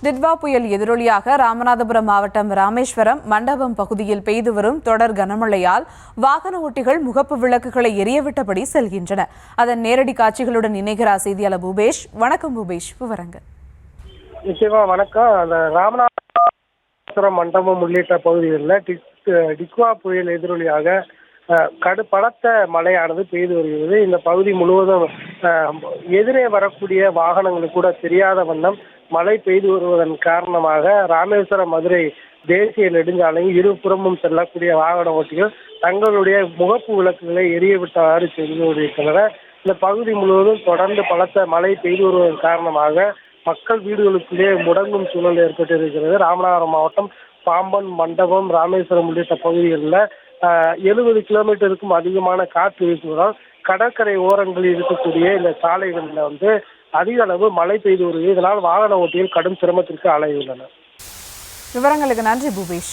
டிட்வா புயல் எதிரொலியாக ராமநாதபுரம் மாவட்டம் ராமேஸ்வரம் மண்டபம் பகுதியில் பெய்து வரும் தொடர் கனமழையால் வாகன ஓட்டிகள் முகப்பு விளக்குகளை எரியவிட்டபடி செல்கின்றன. அதன் நேரடி காட்சிகளுடன் இணைகிறார் செய்தியாளர் பூபேஷ். வணக்கம் பூபேஷ், விவரங்கள். நிச்சயமா வணக்கம். அந்த ராமநாதபுரம் மண்டபம் உள்ளிட்ட பகுதிகளில் டிட்வா புயல் எதிரொலியாக பலத்த மழையானது பெய்து வருகிறது. இந்த பகுதி முழுவதும் எதிரே வரக்கூடிய வாகனங்களுக்கு கூட தெரியாத வண்ணம் மழை பெய்து வருவதன் காரணமாக ராமேஸ்வரம் மதுரை தேசிய நெடுஞ்சாலையில் இருபுறமும் செல்லக்கூடிய வாகன ஓட்டிகள் தங்களுடைய முகப்பு விளக்குகளை எரியவிட்டவாறு சென்று கொண்டிருக்கின்றனர். இந்த பகுதி முழுவதும் தொடர்ந்து பலத்த மழை பெய்து வருவதன் காரணமாக மக்கள் வீடுகளுக்குள்ளே முடங்கும் சூழல் ஏற்பட்டிருக்கிறது. ராமநாதபுரம் மாவட்டம் பாம்பன், மண்டபம், ராமேஸ்வரம் உள்ளிட்ட பகுதிகளில் 70 கிலோமீட்டருக்கும் அதிகமான காற்று வீசுவதால் கடற்கரை ஓரங்களில் இருக்கக்கூடிய இந்த சாலைகளில் அதிக அளவு மழை பெய்து வருகிறது. இதனால் வாகன ஓட்டிகள் கடும் சிரமத்திற்கு ஆளாகியுள்ளனர். விவரங்களுக்கு நன்றி பூபேஷ்.